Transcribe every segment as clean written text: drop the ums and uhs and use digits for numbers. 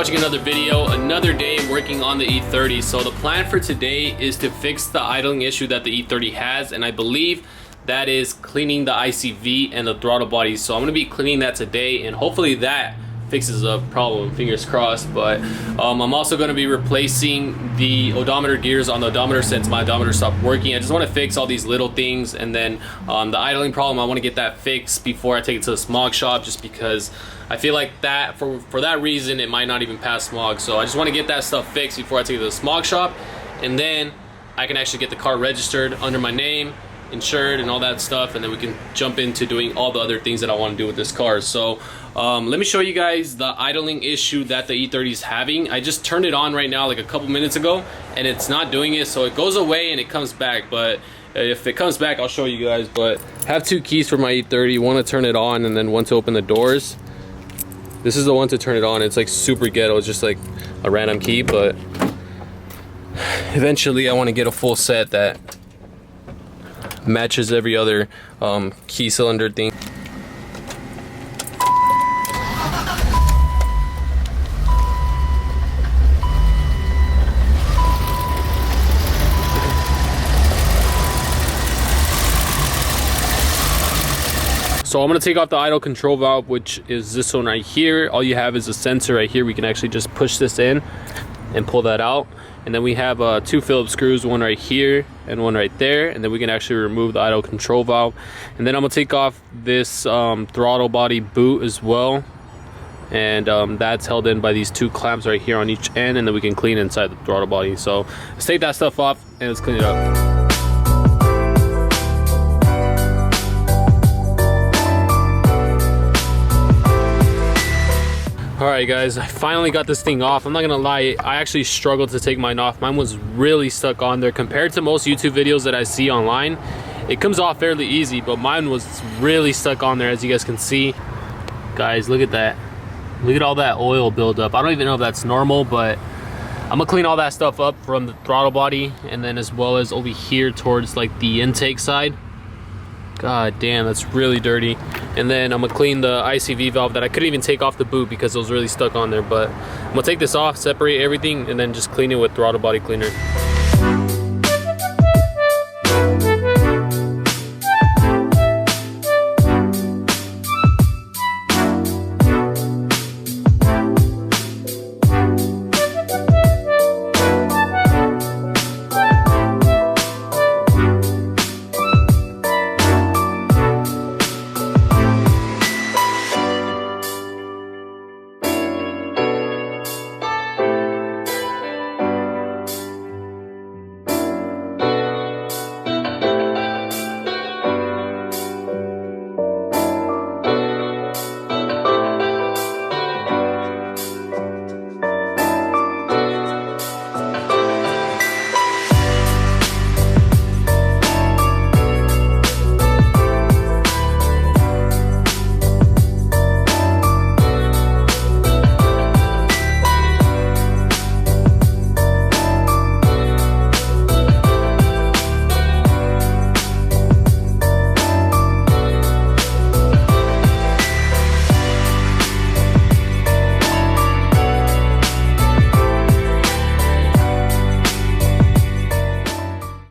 watching another video, another day working on the E30. So the plan for today is to fix the idling issue that the E30 has, and I believe that is cleaning the ICV and the throttle body. So I'm going to be cleaning that today, and hopefully that fixes a problem, fingers crossed. But I'm also going to be replacing the odometer gears on the odometer since my odometer stopped working. I just want to fix all these little things, and then the idling problem, I want to get that fixed before I take it to the smog shop, just because I feel like that for that reason it might not even pass smog. So I just want to get that stuff fixed before I take it to the smog shop, and then I can actually get the car registered under my name, insured, and all that stuff, and then we can jump into doing all the other things that I want to do with this car. So let me show you guys the idling issue that the E30 is having. I just turned it on right now like a couple minutes ago, and it's not doing it. So it goes away and it comes back, but if it comes back I'll show you guys. But I have two keys for my E30, one to turn it on and then one to open the doors. This is the one to turn it on. It's like super ghetto, it's just like a random key, but eventually I want to get a full set that matches every other key cylinder thing. So I'm going to take off the idle control valve, which is this one right here. All you have is a sensor right here. We can actually just push this in and pull that out. And then we have two Phillips screws, one right here and one right there. And then we can actually remove the idle control valve. And then I'm going to take off this throttle body boot as well. And that's held in by these two clamps right here on each end. And then we can clean inside the throttle body. So let's take that stuff off and let's clean it up. Alright guys, I finally got this thing off. I'm not gonna lie, I actually struggled to take mine off. Mine was really stuck on there. Compared to most YouTube videos that I see online, it comes off fairly easy, but mine was really stuck on there, as you guys can see. Guys, look at that. Look at all that oil buildup. I don't even know if that's normal, but I'm gonna clean all that stuff up from the throttle body, and then as well as over here towards like the intake side. God damn, that's really dirty. And then I'm gonna clean the ICV valve that I couldn't even take off the boot because it was really stuck on there. But I'm gonna take this off, separate everything, and then just clean it with throttle body cleaner.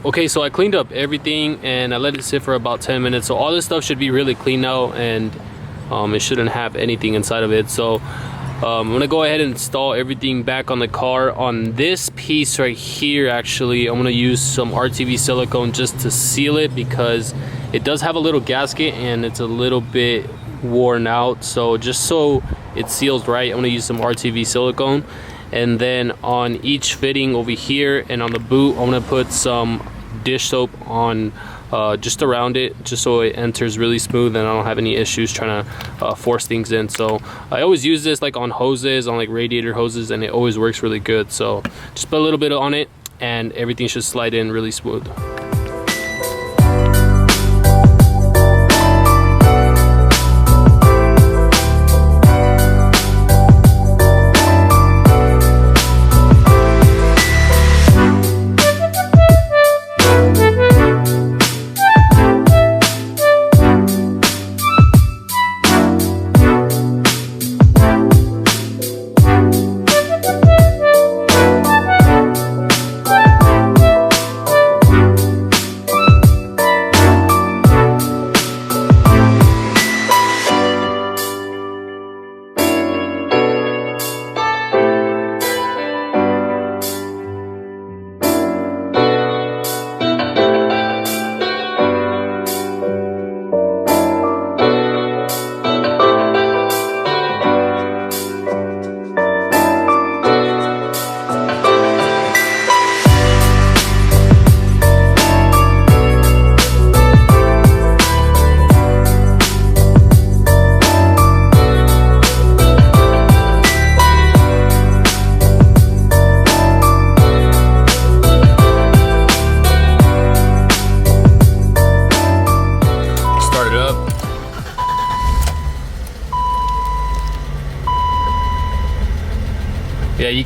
Okay, so I cleaned up everything and I let it sit for about 10 minutes. So all this stuff should be really clean now, and it shouldn't have anything inside of it. So I'm gonna go ahead and install everything back on the car. On this piece right here, actually, I'm gonna use some RTV silicone just to seal it, because it does have a little gasket and it's a little bit worn out. So just so it seals right, I'm gonna use some RTV silicone. And then on each fitting over here and on the boot, I'm gonna put some dish soap on just around it, just so it enters really smooth and I don't have any issues trying to force things in. So I always use this like on hoses, on like radiator hoses, and it always works really good. So just put a little bit on it and everything should slide in really smooth.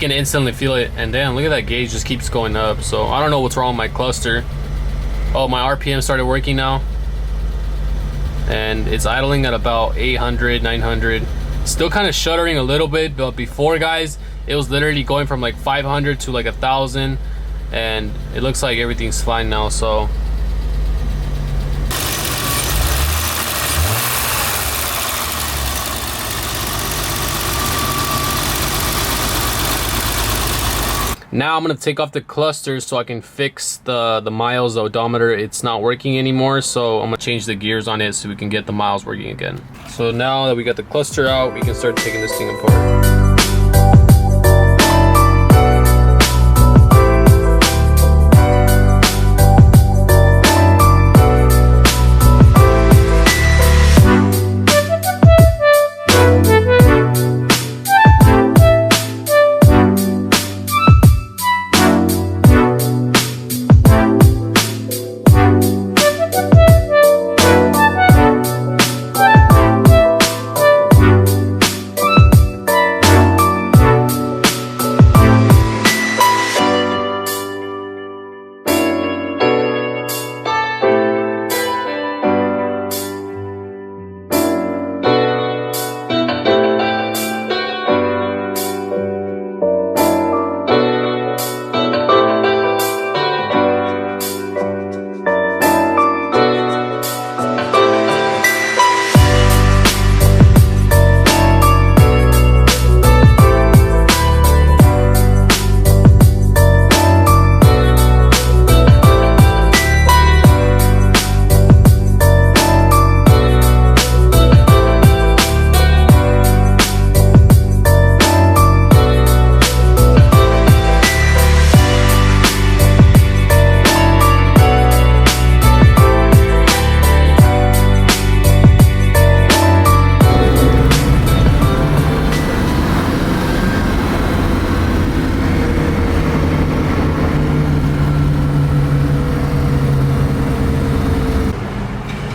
can instantly feel it. And then look at that gauge, just keeps going up. So I don't know what's wrong with my cluster. Oh, my RPM started working now, and it's idling at about 800, 900. Still kind of shuddering a little bit, but before, guys, it was literally going from like 500 to like 1,000, and it looks like everything's fine now. So now I'm gonna take off the cluster so I can fix the miles. The odometer, it's not working anymore, so I'm gonna change the gears on it so we can get the miles working again. So now that we got the cluster out, we can start taking this thing apart.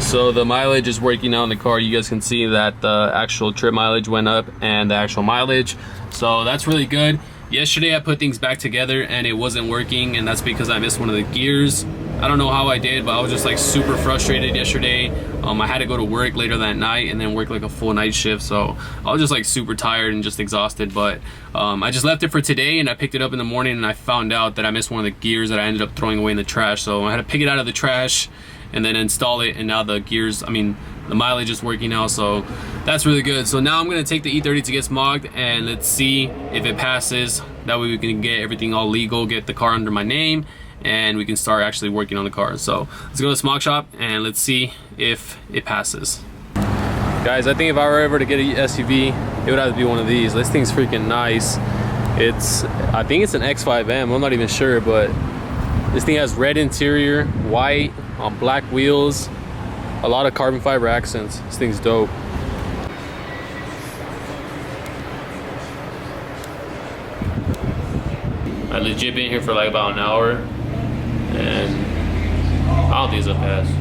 So the mileage is working out in the car. You guys can see that the actual trip mileage went up and the actual mileage. So that's really good. Yesterday I put things back together and it wasn't working, and that's because I missed one of the gears. I don't know how I did, but I was just like super frustrated yesterday. I had to go to work later that night and then work like a full night shift. So I was just like super tired and just exhausted, but I just left it for today and I picked it up in the morning and I found out that I missed one of the gears that I ended up throwing away in the trash. So I had to pick it out of the trash and then install it, and now the gears, the mileage is working now, so that's really good. So now I'm gonna take the E30 to get smogged and let's see if it passes. That way we can get everything all legal, get the car under my name, and we can start actually working on the car. So let's go to the smog shop and let's see if it passes. Guys, I think if I were ever to get an SUV, it would have to be one of these. This thing's freaking nice. I think it's an X5M, I'm not even sure, but this thing has red interior, white, on black wheels, a lot of carbon fiber accents. This thing's dope. I legit been here for like about an hour and I don't think it's a pass.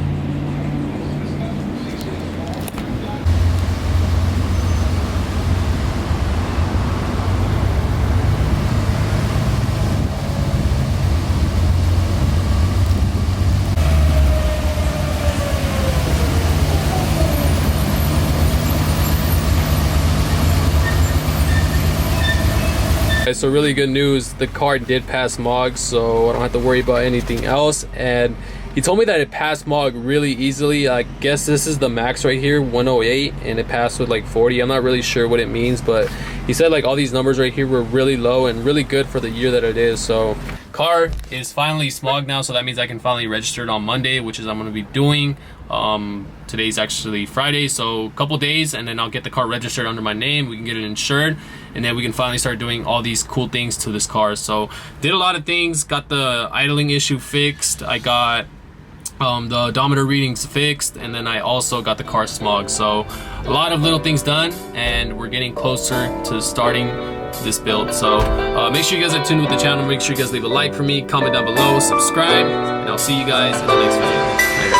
So really good news, the car did pass smog, so I don't have to worry about anything else. And he told me that it passed smog really easily. I guess this is the max right here, 108, and it passed with like 40. I'm not really sure what it means, but he said like all these numbers right here were really low and really good for the year that it is. So car is finally smogged now, so that means I can finally register it on Monday, which is I'm going to be doing. Today's actually Friday, so a couple days and then I'll get the car registered under my name. We can get it insured and then we can finally start doing all these cool things to this car. So did a lot of things, got the idling issue fixed, I got the odometer readings fixed, and then I also got the car smogged. So a lot of little things done and we're getting closer to starting this build. So make sure you guys are tuned with the channel, make sure you guys leave a like for me, comment down below, subscribe, and I'll see you guys in the next video. Later.